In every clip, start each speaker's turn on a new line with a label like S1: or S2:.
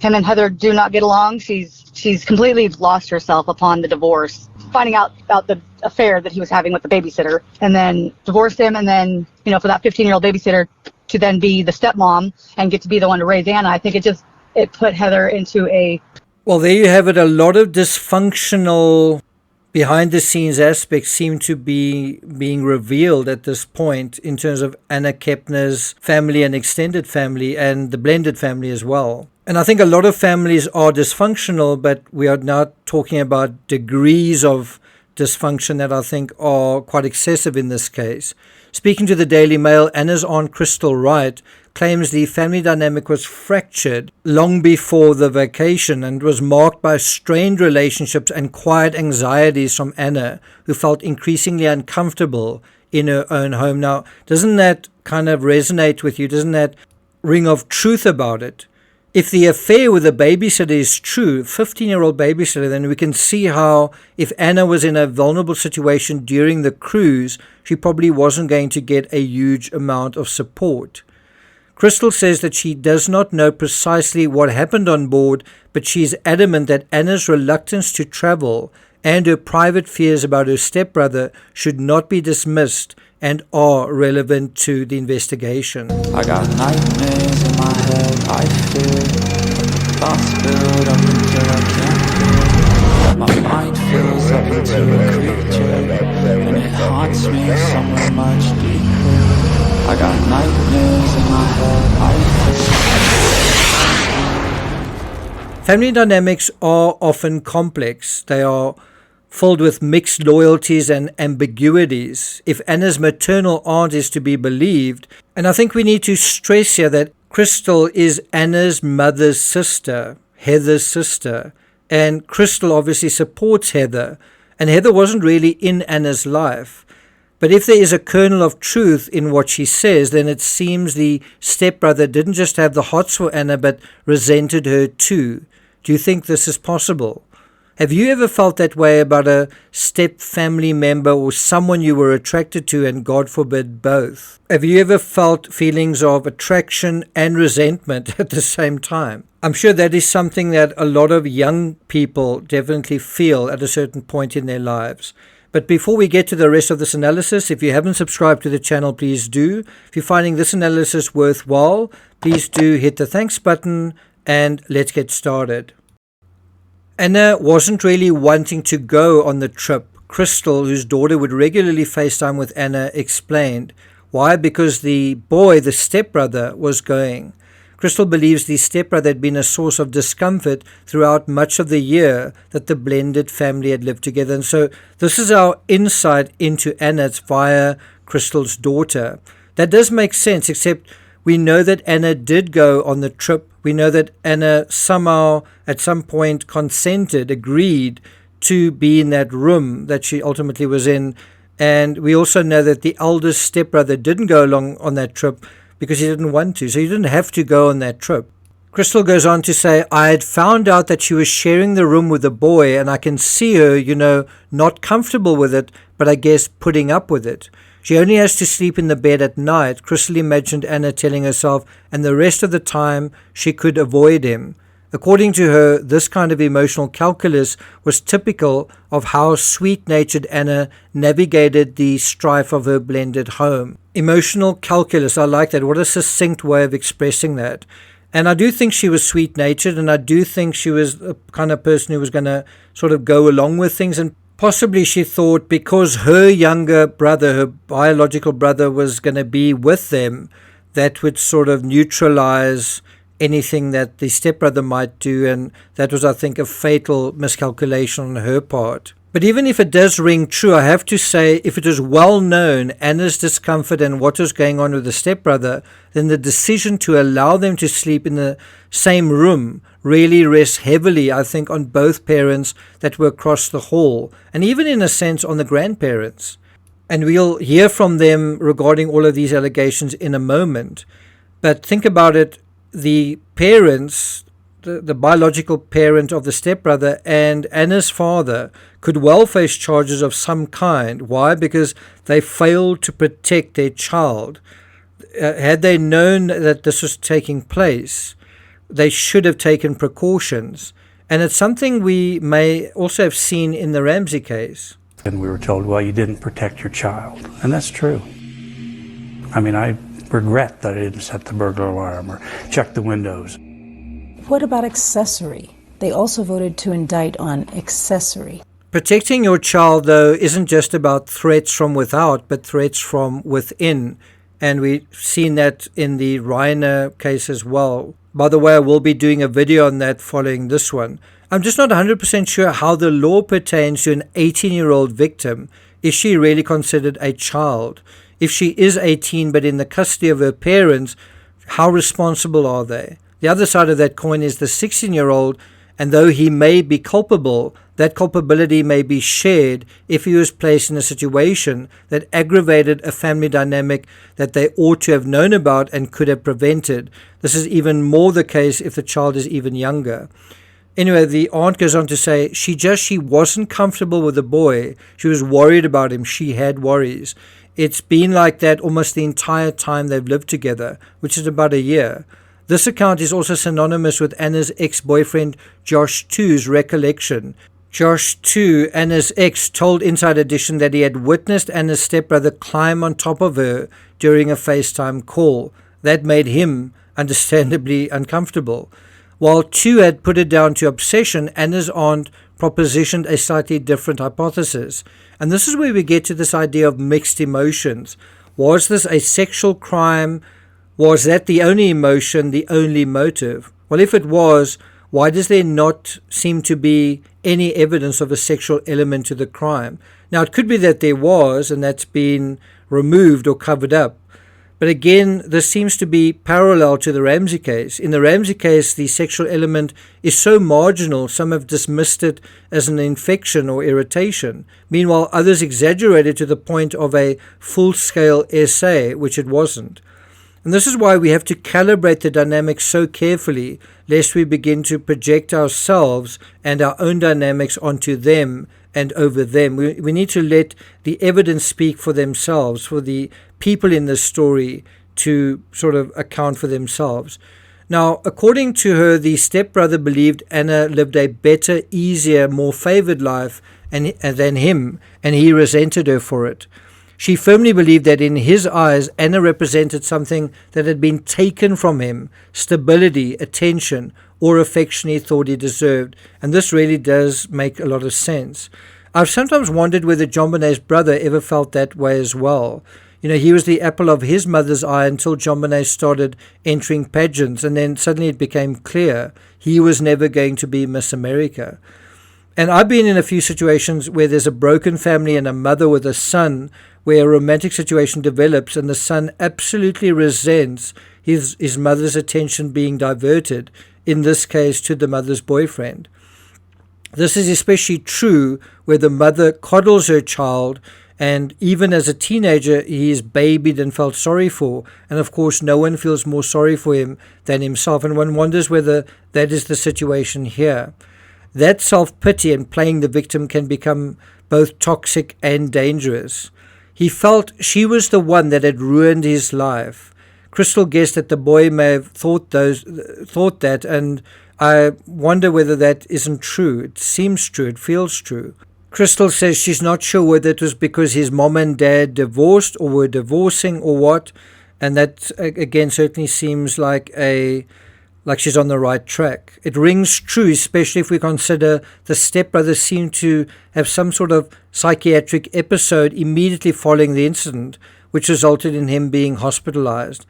S1: him and Heather do not get along. She's completely lost herself upon the divorce, finding out about the affair that he was having with the babysitter, and then divorced him. And then, for that 15-year-old babysitter to then be the stepmom and get to be the one to raise Anna, I think it put Heather into a...
S2: Well, there you have it. A lot of dysfunctional behind-the-scenes aspects seem to be being revealed at this point in terms of Anna Kepner's family and extended family and the blended family as well. And I think a lot of families are dysfunctional, but we are now talking about degrees of dysfunction that I think are quite excessive in this case. Speaking to the Daily Mail, Anna's aunt Crystal Wright claims the family dynamic was fractured long before the vacation and was marked by strained relationships and quiet anxieties from Anna, who felt increasingly uncomfortable in her own home. Now, doesn't that kind of resonate with you? Doesn't that ring of truth about it? If the affair with the babysitter is true, 15-year-old babysitter, then we can see how if Anna was in a vulnerable situation during the cruise, she probably wasn't going to get a huge amount of support. Crystal says that she does not know precisely what happened on board, but she's adamant that Anna's reluctance to travel and her private fears about her stepbrother should not be dismissed and are relevant to the investigation.
S3: I got nightmares in my head, I fear thoughts build up until I can't feel. My mind fills up into a creature, and it haunts me somewhere much deeper. I got nightmares in my head, I fear.
S2: Family dynamics are often complex. They are filled with mixed loyalties and ambiguities, if Anna's maternal aunt is to be believed. And I think we need to stress here that Crystal is Anna's mother's sister, Heather's sister, and Crystal obviously supports Heather, and Heather wasn't really in Anna's life. But if there is a kernel of truth in what she says, then it seems the stepbrother didn't just have the hots for Anna, but resented her too. Do you think this is possible? Have you ever felt that way about a step family member or someone you were attracted to, and God forbid both? Have you ever felt feelings of attraction and resentment at the same time? I'm sure that is something that a lot of young people definitely feel at a certain point in their lives. But before we get to the rest of this analysis, if you haven't subscribed to the channel, please do. If you're finding this analysis worthwhile, please do hit the thanks button, and let's get started. Anna wasn't really wanting to go on the trip. Crystal, whose daughter would regularly FaceTime with Anna, explained. Why? Because the boy, the stepbrother, was going. Crystal believes the stepbrother had been a source of discomfort throughout much of the year that the blended family had lived together. And so this is our insight into Anna. It's via Crystal's daughter. That does make sense, except we know that Anna did go on the trip. We know that Anna somehow at some point consented, agreed to be in that room that she ultimately was in. And we also know that the eldest stepbrother didn't go along on that trip because he didn't want to. So he didn't have to go on that trip. Crystal goes on to say, I had found out that she was sharing the room with a boy, and I can see her, not comfortable with it, but I guess putting up with it. She only has to sleep in the bed at night, Crystal imagined Anna telling herself, and the rest of the time she could avoid him. According to her, this kind of emotional calculus was typical of how sweet-natured Anna navigated the strife of her blended home. Emotional calculus, I like that. What a succinct way of expressing that. And I do think she was sweet-natured, and I do think she was the kind of person who was going to sort of go along with things, and possibly she thought because her younger brother, her biological brother, was going to be with them, that would sort of neutralize anything that the stepbrother might do. And that was, I think, a fatal miscalculation on her part. But even if it does ring true, I have to say, if it is well known, Anna's discomfort and what was going on with the stepbrother, then the decision to allow them to sleep in the same room really rests heavily, I think, on both parents that were across the hall, and even in a sense on the grandparents. And we'll hear from them regarding all of these allegations in a moment. But think about it, the parents, the biological parent of the stepbrother and Anna's father could well face charges of some kind. Why? Because they failed to protect their child. Had they known that this was taking place, they should have taken precautions. And it's something we may also have seen in the Ramsey case.
S4: And we were told, well, you didn't protect your child. And that's true. I mean, I regret that I didn't set the burglar alarm or check the windows.
S5: What about accessory? They also voted to indict on accessory.
S2: Protecting your child, though, isn't just about threats from without, but threats from within. And we've seen that in the Reiner case as well. By the way, I will be doing a video on that following this one. I'm just not 100% sure how the law pertains to an 18-year-old victim. Is she really considered a child? If she is 18 but in the custody of her parents, how responsible are they? The other side of that coin is the 16-year-old, and though he may be culpable, that culpability may be shared if he was placed in a situation that aggravated a family dynamic that they ought to have known about and could have prevented. This is even more the case if the child is even younger. Anyway, the aunt goes on to say she wasn't comfortable with the boy. She was worried about him. She had worries. It's been like that almost the entire time they've lived together, which is about a year. This account is also synonymous with Anna's ex-boyfriend Josh 2's recollection. Josh 2, Anna's ex, told Inside Edition that he had witnessed Anna's stepbrother climb on top of her during a FaceTime call. That made him understandably uncomfortable. While 2 had put it down to obsession, Anna's aunt propositioned a slightly different hypothesis. And this is where we get to this idea of mixed emotions. Was this a sexual crime? Was that the only emotion, the only motive? Well, if it was, why does there not seem to be any evidence of a sexual element to the crime? Now, it could be that there was, and that's been removed or covered up. But again, this seems to be parallel to the Ramsey case. In the Ramsey case, the sexual element is so marginal, some have dismissed it as an infection or irritation. Meanwhile, others exaggerate it to the point of a full-scale essay, which it wasn't. And this is why we have to calibrate the dynamics so carefully, lest we begin to project ourselves and our own dynamics onto them and over them. We need to let the evidence speak for themselves, for the people in this story to sort of account for themselves. Now, according to her, the stepbrother believed Anna lived a better, easier, more favored life than him, and he resented her for it. She firmly believed that in his eyes, Anna represented something that had been taken from him, stability, attention, or affection he thought he deserved. And this really does make a lot of sense. I've sometimes wondered whether John Bonet's brother ever felt that way as well. You know, he was the apple of his mother's eye until John Bonet started entering pageants, and then suddenly it became clear he was never going to be Miss America. And I've been in a few situations where there's a broken family and a mother with a son, where a romantic situation develops and the son absolutely resents his mother's attention being diverted, in this case to the mother's boyfriend. This is especially true where the mother coddles her child, and even as a teenager he is babied and felt sorry for, and of course no one feels more sorry for him than himself, and one wonders whether that is the situation here. That self-pity and playing the victim can become both toxic and dangerous. He felt she was the one that had ruined his life. Crystal guessed that the boy may have thought that, and I wonder whether that isn't true. It seems true. It feels true. Crystal says she's not sure whether it was because his mom and dad divorced or were divorcing or what, and that again certainly seems like she's on the right track. It rings true, especially if we consider the stepbrother seemed to have some sort of psychiatric episode immediately following the incident, which resulted in him being hospitalized.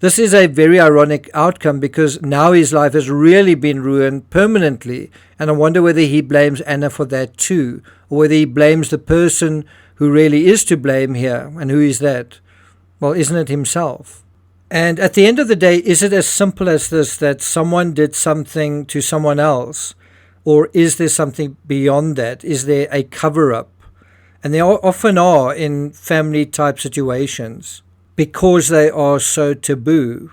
S2: This is a very ironic outcome because now his life has really been ruined permanently, and I wonder whether he blames Anna for that too, or whether he blames the person who really is to blame here. And who is that? Well, isn't it himself? And at the end of the day, is it as simple as this, that someone did something to someone else? Or is there something beyond that? Is there a cover-up? And there often are in family-type situations, because they are so taboo.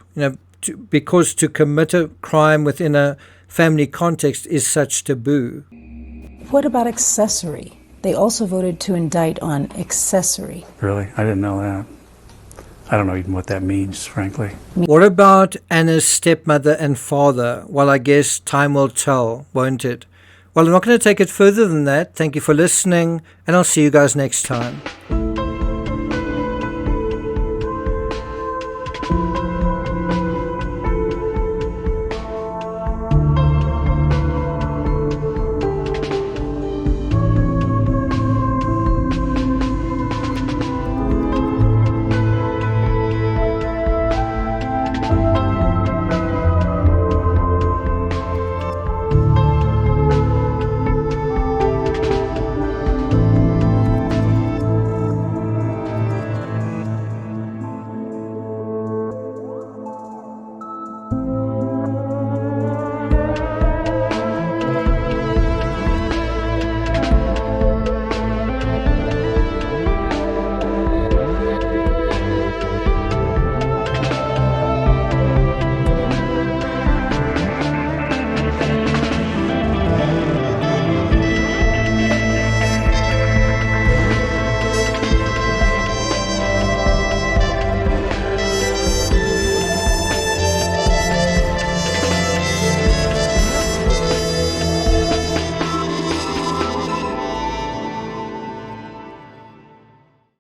S2: Because to commit a crime within a family context is such taboo.
S5: What about accessory? They also voted to indict on accessory.
S4: Really? I didn't know that. I don't know even what that means, frankly.
S2: What about Anna's stepmother and father? Well, I guess time will tell, won't it? Well, I'm not going to take it further than that. Thank you for listening, and I'll see you guys next time.